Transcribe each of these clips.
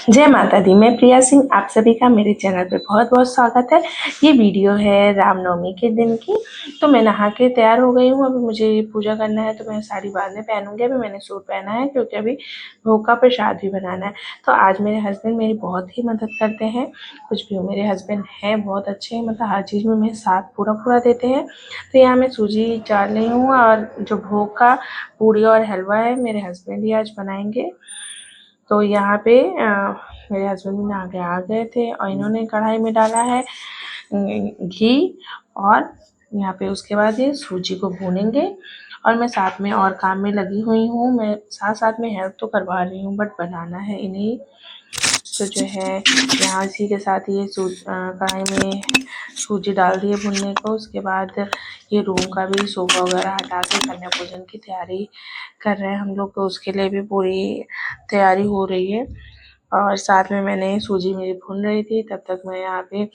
जय माता दी। मैं प्रिया सिंह, आप सभी का मेरे चैनल पे बहुत बहुत स्वागत है। ये वीडियो है रामनवमी के दिन की। तो मैं नहा के तैयार हो गई हूँ। अभी मुझे पूजा करना है तो मैं साड़ी बाद में पहनूंगी। अभी मैंने सूट पहना है क्योंकि अभी भोग का प्रसाद भी बनाना है। तो आज मेरे हस्बैंड मेरी बहुत ही मदद करते हैं। कुछ भी हो, मेरे हस्बैंड हैं बहुत अच्छे हैं, मतलब हर चीज़ में मेरे साथ पूरा पूरा देते हैं। तो यहाँ मैं सूजी चाल रही हूँ और जो भोग का पूड़ी और हलवा है मेरे हस्बैंड ही आज बनाएंगे। तो यहाँ पे मेरे हस्बैंड भी नहा के आ गए थे और इन्होंने कढ़ाई में डाला है घी। और यहाँ पे उसके बाद ये सूजी को भूनेंगे और मैं साथ में और काम में लगी हुई हूँ। मैं साथ साथ में हेल्प तो करवा रही हूँ, बट बनाना है इन्हीं। तो जो है यहाँ इसी के साथ ये कढ़ाई में सूजी डाल दिए भुनने को। उसके बाद ये रूम का भी सोफा वगैरह हटा के कन्या पूजन की तैयारी कर रहे हैं हम लोग। तो उसके लिए भी पूरी तैयारी हो रही है। और साथ में मैंने सूजी मेरी भून रही थी, तब तक मैं यहाँ पे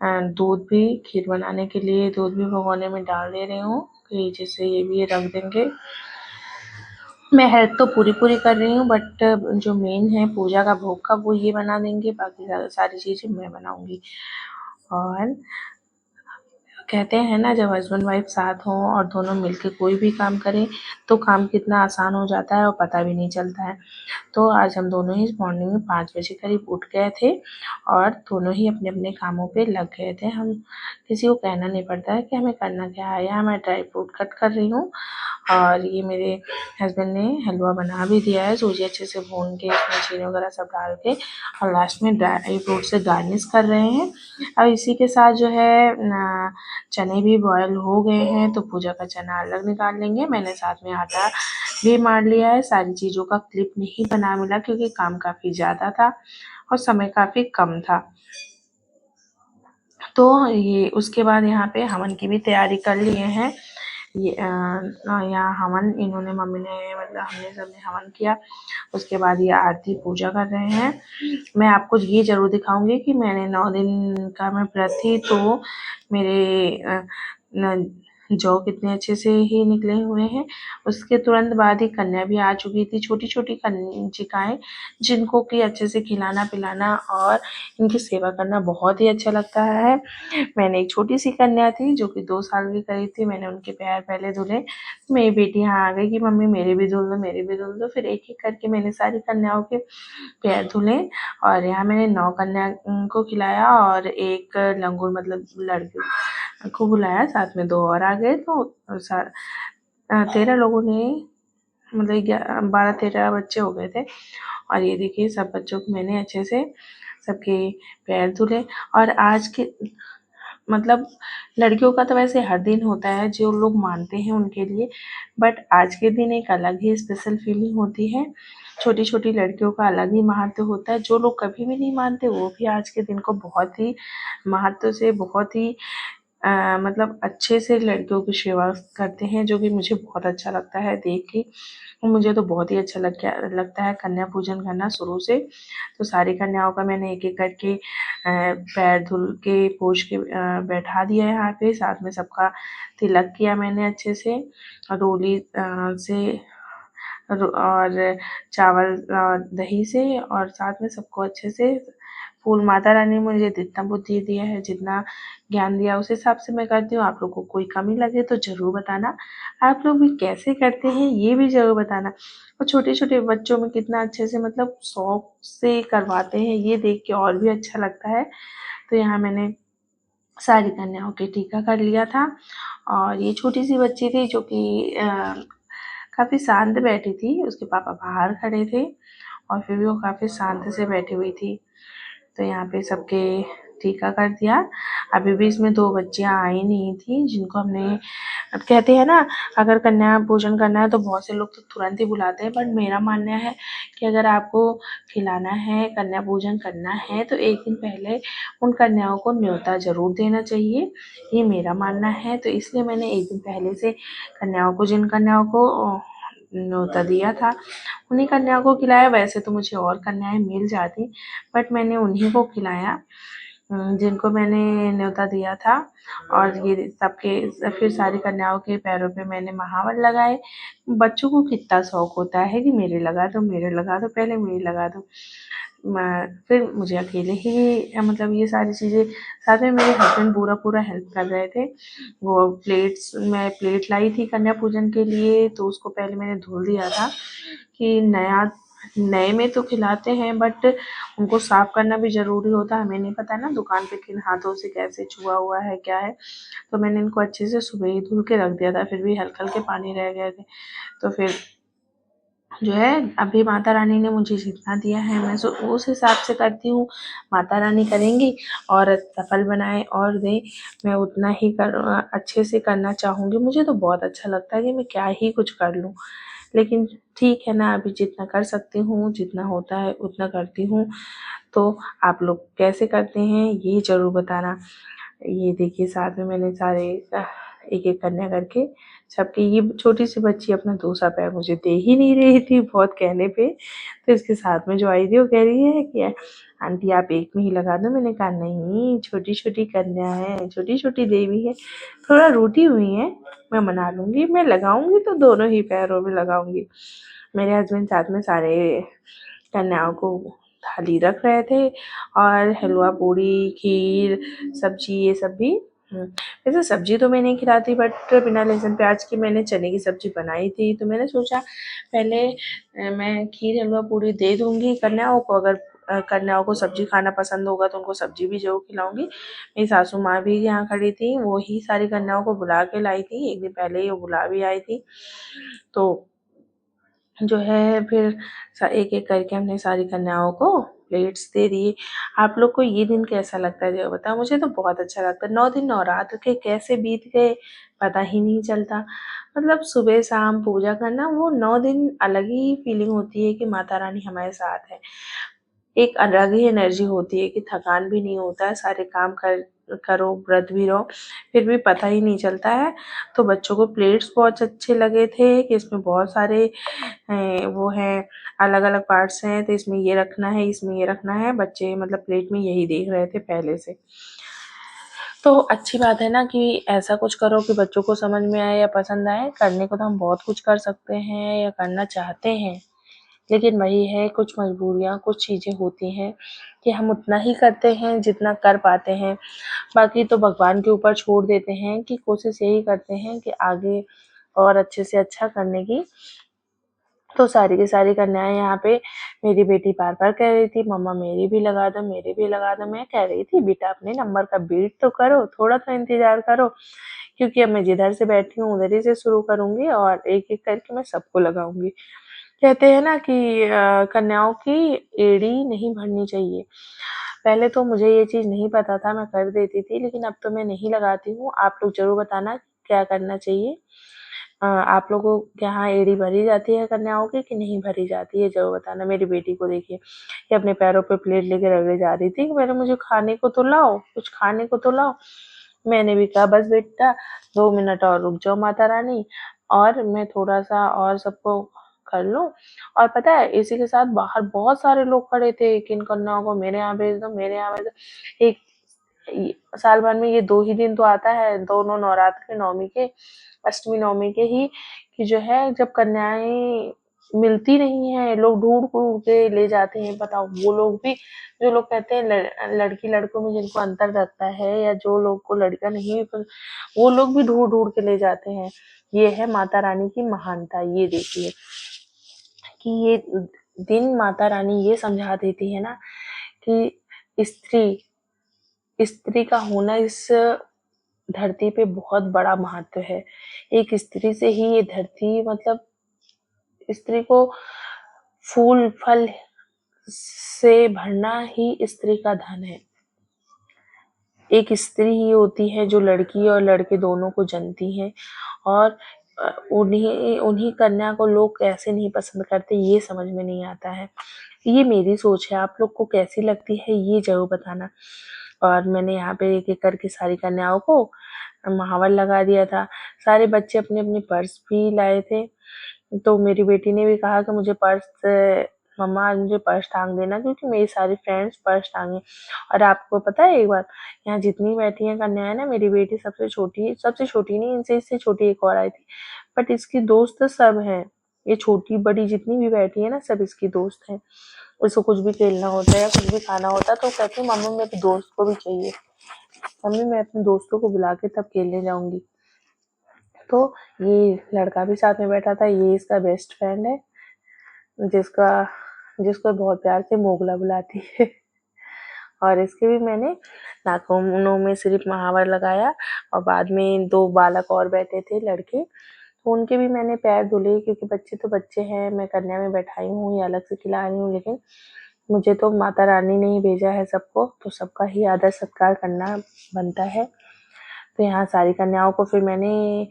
दूध भी, खीर बनाने के लिए दूध भी भगोने में डाल दे रही हूँ कि जिससे ये भी रख देंगे। मैं हेल्प तो पूरी कर रही हूँ, बट जो मेन है पूजा का भोग का वो ये बना देंगे, बाकी सारी चीज़ें मैं बनाऊँगी। और कहते हैं ना, जब हस्बैंड वाइफ साथ हों और दोनों मिलके कोई भी काम करें तो काम कितना आसान हो जाता है और पता भी नहीं चलता है। तो आज हम दोनों ही मॉर्निंग में 5 बजे करीब उठ गए थे और दोनों ही अपने अपने कामों पे लग गए थे। हम किसी को कहना नहीं पड़ता है कि हमें करना क्या है। यहाँ मैं ड्राई फ्रूट कट कर रही हूँ और ये मेरे हस्बैंड ने हलवा बना भी दिया है। सूजी अच्छे से भून के इसमें चीनी वगैरह सब डाल के और लास्ट में ड्राई फ्रूट से गार्निश कर रहे हैं। अब इसी के साथ जो है चने भी बॉयल हो गए हैं, तो पूजा का चना अलग निकाल लेंगे। मैंने साथ में आटा भी मार लिया है। सारी चीज़ों का क्लिप नहीं बना मिला क्योंकि काम काफ़ी ज़्यादा था और समय काफ़ी कम था। तो ये उसके बाद यहाँ पे हवन की भी तैयारी कर लिए हैं। ये यहाँ हवन इन्होंने, मम्मी ने, मतलब हमने सबने हवन किया। उसके बाद ये आरती पूजा कर रहे हैं। मैं आपको ये ज़रूर दिखाऊंगी कि मैंने 9 दिन का मैं व्रत थी, तो मेरे जौ कितने अच्छे से ही निकले हुए हैं। उसके तुरंत बाद ही कन्या भी आ चुकी थी, छोटी छोटी कंजिकाएँ, जिनको कि अच्छे से खिलाना पिलाना और इनकी सेवा करना बहुत ही अच्छा लगता है। मैंने एक छोटी सी कन्या थी जो कि 2 साल की करीब थी। मैंने उनके पैर पहले धुले। मेरी बेटी यहाँ आ गई कि मम्मी मेरे भी धुल दो, मेरे भी धुल दो। फिर एक एक करके मैंने सारी कन्याओं के पैर धुले और यहाँ मैंने 9 कन्या को खिलाया और एक लंगूर, मतलब लड़की को बुलाया। साथ में 2 और आ गए, तो 13 लोगों ने, मतलब 12-13 बच्चे हो गए थे। और ये देखिए सब बच्चों को मैंने अच्छे से सबके पैर धुले। और आज के, मतलब लड़कियों का तो वैसे हर दिन होता है जो लोग मानते हैं उनके लिए, बट आज के दिन एक अलग ही स्पेशल फीलिंग होती है। छोटी छोटी लड़कियों का अलग ही महत्व होता है। जो लोग कभी भी नहीं मानते वो भी आज के दिन को बहुत ही महत्व से, बहुत ही मतलब अच्छे से लड़कियों की सेवा करते हैं, जो कि मुझे बहुत अच्छा लगता है देख के। मुझे तो बहुत ही अच्छा लगता है कन्या पूजन करना शुरू से। तो सारी कन्याओं का मैंने एक एक करके पैर धुल के पोंछ के बैठा दिया है यहाँ पे। साथ में सबका तिलक किया मैंने अच्छे से, रोली से और चावल दही से, और साथ में सबको अच्छे से फूल। माता रानी ने मुझे जितना बुद्धि दिया है, जितना ज्ञान दिया, उस हिसाब से मैं करती हूँ। आप लोग को कोई कमी लगे तो ज़रूर बताना। आप लोग भी कैसे करते हैं ये भी ज़रूर बताना। और छोटे छोटे बच्चों में कितना अच्छे से, मतलब शौक से करवाते हैं, ये देख के और भी अच्छा लगता है। तो यहाँ मैंने सारी कन्याओं के टीका कर लिया था। और ये छोटी सी बच्ची थी जो कि काफ़ी शांत बैठी थी। उसके पापा बाहर खड़े थे और फिर भी वो काफ़ी शांत से बैठी हुई थी। तो यहाँ पे सबके टीका कर दिया। अभी भी इसमें 2 बच्चियाँ आई नहीं थी जिनको हमने, अब कहते हैं ना, अगर कन्या पूजन करना है तो बहुत से लोग तो तुरंत ही बुलाते हैं, बट मेरा मानना है कि अगर आपको खिलाना है, कन्या पूजन करना है, तो एक दिन पहले उन कन्याओं को न्योता ज़रूर देना चाहिए। ये मेरा मानना है। तो इसलिए मैंने एक दिन पहले से कन्याओं को, जिन कन्याओं को न्योता दिया था, उन्हीं कन्याओं को खिलाया। वैसे तो मुझे और कन्याएं मिल जाती, बट मैंने उन्हीं को खिलाया। जिनको मैंने न्योता दिया था, और ये सबके फिर सारी कन्याओं के पैरों पे मैंने महावर लगाए। बच्चों को कितना शौक होता है कि मेरे लगा दो, मेरे लगा दो, पहले मेरे लगा दो। फिर मुझे अकेले ही मतलब ये सारी चीज़ें, साथ में मेरे हस्बैंड पूरा हेल्प कर रहे थे। वो मैं प्लेट लाई थी कन्या पूजन के लिए, तो उसको पहले मैंने धुल दिया था कि नए में तो खिलाते हैं, बट उनको साफ करना भी ज़रूरी होता है। हमें नहीं पता ना दुकान पे किन हाथों से कैसे छुआ हुआ है क्या है, तो मैंने इनको अच्छे से सुबह ही धुल के रख दिया था, फिर भी हल्के हल्के पानी रह गए थे। तो फिर जो है अभी माता रानी ने मुझे जितना दिया है मैं उस हिसाब से करती हूँ। माता रानी करेंगी और सफल बनाए और दे, मैं उतना ही अच्छे से करना चाहूँगी। मुझे तो बहुत अच्छा लगता है कि मैं क्या ही कुछ कर लूँ, लेकिन ठीक है ना, अभी जितना कर सकती हूँ, जितना होता है उतना करती हूँ। तो आप लोग कैसे करते हैं ये ज़रूर बताना। ये देखिए साथ में मैंने सारे एक एक कन्या करके सबकी, ये छोटी सी बच्ची अपना दूसरा पैर मुझे दे ही नहीं रही थी बहुत कहने पे, तो इसके साथ में जो आई थी वो कह रही है कि आंटी आप एक में ही लगा दो। मैंने कहा नहीं, छोटी छोटी कन्या है, छोटी छोटी देवी है, थोड़ा रूठी हुई है, मैं मना लूँगी, मैं लगाऊँगी तो दोनों ही पैरों में लगाऊँगी। मेरे हस्बैंड साथ में सारे कन्याओं को थाली रख रहे थे, और हलवा पूड़ी खीर सब्जी ये सब भी। वैसे सब्जी तो मैं नहीं खिलाती, बट बिना लहसुन प्याज की मैंने चने की सब्जी बनाई थी, तो मैंने सोचा पहले मैं खीर हलवा पूड़ी दे दूँगी कन्याओं को। अगर कन्याओं को सब्जी खाना पसंद होगा तो उनको सब्जी भी ज़रूर खिलाऊँगी। मेरी सासू माँ भी यहाँ खड़ी थी, वो ही सारी कन्याओं को बुला के लाई थी, एक दिन पहले ही वो बुला भी आई थी। तो जो है फिर एक एक करके हमने सारी कन्याओं को प्लेट्स दे दिए। आप लोग को ये दिन कैसा लगता है, जो बताओ। मुझे तो बहुत अच्छा लगता है। 9 दिन नवरात्र के कैसे बीत गए पता ही नहीं चलता। मतलब सुबह शाम पूजा करना, वो 9 दिन अलग ही फीलिंग होती है कि माता रानी हमारे साथ है। एक अलग ही एनर्जी होती है कि थकान भी नहीं होता है, सारे काम करो, व्रत भी रहो, फिर भी पता ही नहीं चलता है। तो बच्चों को प्लेट्स बहुत अच्छे लगे थे कि इसमें बहुत सारे वो हैं, अलग अलग पार्ट्स हैं, तो इसमें ये रखना है, इसमें ये रखना है। बच्चे मतलब प्लेट में यही देख रहे थे पहले से। तो अच्छी बात है ना कि ऐसा कुछ करो कि बच्चों को समझ में आए या पसंद आए। करने को तो हम बहुत कुछ कर सकते हैं या करना चाहते हैं, लेकिन वही है, कुछ मजबूरियाँ, कुछ चीज़ें होती हैं कि हम उतना ही करते हैं जितना कर पाते हैं। बाकी तो भगवान के ऊपर छोड़ देते हैं कि कोशिश यही करते हैं कि आगे और अच्छे से अच्छा करने की। तो सारी की सारी कन्याएं यहाँ पे, मेरी बेटी बार-बार कह रही थी मम्मा मेरी भी लगा दो, मेरी भी लगा दो। मैं कह रही थी बेटा अपने नंबर का वेट तो करो, थोड़ा तो इंतज़ार करो, क्योंकि अब मैं जिधर से बैठी हूँ उधर ही से शुरू करूँगी और एक-एक करके मैं सबको लगाऊँगी। कहते हैं ना कि कन्याओं की एड़ी नहीं भरनी चाहिए। पहले तो मुझे ये चीज़ नहीं पता था, मैं कर देती थी, लेकिन अब तो मैं नहीं लगाती हूँ। आप लोग ज़रूर बताना क्या करना चाहिए। आप लोगों के यहाँ एड़ी भरी जाती है कन्याओं की कि नहीं भरी जाती है, ज़रूर बताना। मेरी बेटी को देखिए, ये अपने पैरों पे प्लेट लेके रगड़े जा रही थी कि पहले मुझे खाने को तो लाओ, कुछ खाने को तो लाओ। मैंने भी कहा बस बेटा 2 मिनट और रुक जाओ माता रानी, और मैं थोड़ा-सा और सबको कर लूँ। और पता है इसी के साथ बाहर बहुत सारे लोग खड़े थे कि इन कन्याओं को मेरे यहाँ भेज दो, मेरे यहाँ भेज दो। एक साल भर में ये 2 ही दिन तो आता है, दोनों नवरात्र के, नवमी के, अष्टमी नवमी के ही, कि जो है जब कन्याएं मिलती नहीं है, लोग ढूंढ के ले जाते हैं। बताओ, वो लोग भी, जो लोग कहते हैं लड़की लड़कों में जिनको अंतर लगता है, या जो लोग को लड़का नहीं पसंद, वो लोग भी ढूंढ ढूंढ के ले जाते हैं। ये है माता रानी की महानता। ये देखिए कि ये दिन माता रानी ये समझा देती है ना कि स्त्री का होना इस धरती पे बहुत बड़ा महत्व है। एक स्त्री से ही ये धरती, मतलब स्त्री को फूल फल से भरना ही स्त्री का धन है। एक स्त्री ही होती है जो लड़की और लड़के दोनों को जनती है, और उन्हीं उन्हीं कन्या को लोग कैसे नहीं पसंद करते ये समझ में नहीं आता है। ये मेरी सोच है, आप लोग को कैसी लगती है ये ज़रूर बताना। और मैंने यहाँ पे एक-एक करके सारी कन्याओं को महावर लगा दिया था। सारे बच्चे अपने-अपने पर्स भी लाए थे, तो मेरी बेटी ने भी कहा कि मुझे पर्स मम्मा आज मुझे पर्स टांग देना, क्योंकि मेरी सारी फ्रेंड्स पर्स टांगे। और आपको पता है एक बात, यहाँ जितनी बैठी हैं कन्या है ना, मेरी बेटी सबसे छोटी नहीं, इनसे इससे छोटी एक और आई थी, बट इसकी दोस्त सब हैं। ये छोटी बड़ी जितनी भी बैठी है ना, सब इसकी दोस्त हैं। उसको कुछ भी खेलना होता है या कुछ भी खाना होता है तो कहती है मम्मी मेरे दोस्त को भी चाहिए, मम्मी मैं अपने दोस्तों को बुला के तब खेलने जाऊंगी। तो ये लड़का भी साथ में बैठा था, ये इसका बेस्ट फ्रेंड है, जिसका जिसको बहुत प्यार से मोगला बुलाती है। और इसके भी मैंने नाखूनों में सिर्फ महावर लगाया, और बाद में 2 बालक और बैठे थे लड़के, तो उनके भी मैंने पैर धुले, क्योंकि बच्चे तो बच्चे हैं, मैं कन्या में बैठाई हूँ या अलग से खिला रही हूँ, लेकिन मुझे तो माता रानी ने ही भेजा है सबको, तो सबका ही आदर सत्कार करना बनता है। तो यहाँ सारी कन्याओं को फिर मैंने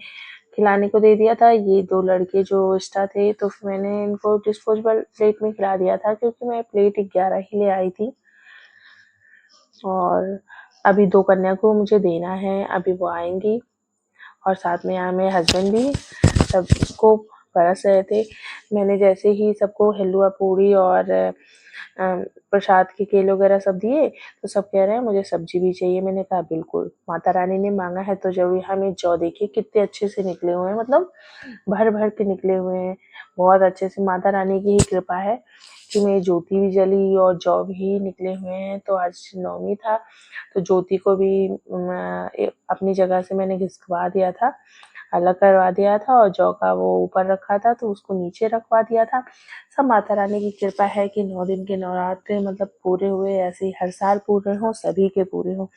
खिलाने को दे दिया था। ये 2 लड़के जो एक्स्ट्रा थे तो फिर मैंने इनको डिस्पोजेबल प्लेट में खिला दिया था, क्योंकि मैं प्लेट 11 ही ले आई थी। और अभी 2 कन्या को मुझे देना है, अभी वो आएंगी, और साथ में यहाँ मेरे हस्बैंड भी सबको परस रहे थे। मैंने जैसे ही सबको हलवा पूड़ी और प्रसाद के केले वगैरह सब दिए, तो सब कह रहे हैं मुझे सब्जी भी चाहिए। मैंने कहा बिल्कुल, माता रानी ने मांगा है तो जरूर। हमें जौ देखिए कितने अच्छे से निकले हुए हैं, मतलब भर भर के निकले हुए हैं, बहुत अच्छे से। माता रानी की ही कृपा है कि मेरी ज्योति भी जली और जौ भी निकले हुए हैं। तो आज नवमी था, तो ज्योति को भी अपनी जगह से मैंने घिसकवा दिया था, अलग करवा दिया था, और जौ का वो ऊपर रखा था तो उसको नीचे रखवा दिया था। सब माता रानी की कृपा है कि 9 दिन के नवरात्रे मतलब पूरे हुए, ऐसे ही हर साल पूरे हों, सभी के पूरे हों।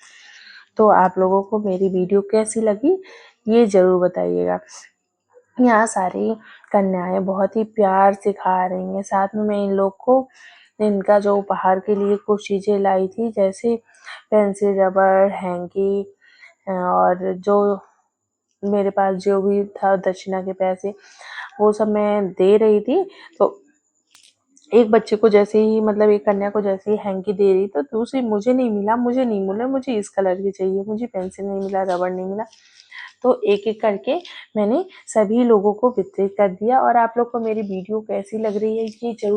तो आप लोगों को मेरी वीडियो कैसी लगी ये जरूर बताइएगा। यहाँ सारी कन्याएं बहुत ही प्यार से खा रही हैं। साथ में मैं इन लोग को इनका जो उपहार के लिए कुछ चीज़ें लाई थी, जैसे पेंसिल, रबर, हैंकी, और जो मेरे पास जो भी था दक्षिणा के पैसे, वो सब मैं दे रही थी। तो एक बच्चे को जैसे ही, मतलब एक कन्या को जैसे ही हैंकी दे रही, तो दूसरी मुझे नहीं मिला, मुझे इस कलर की चाहिए, मुझे पेंसिल नहीं मिला, रबर नहीं मिला। तो एक एक करके मैंने सभी लोगों को वितरित कर दिया। और आप लोग को मेरी वीडियो कैसी लग रही है ये जरूर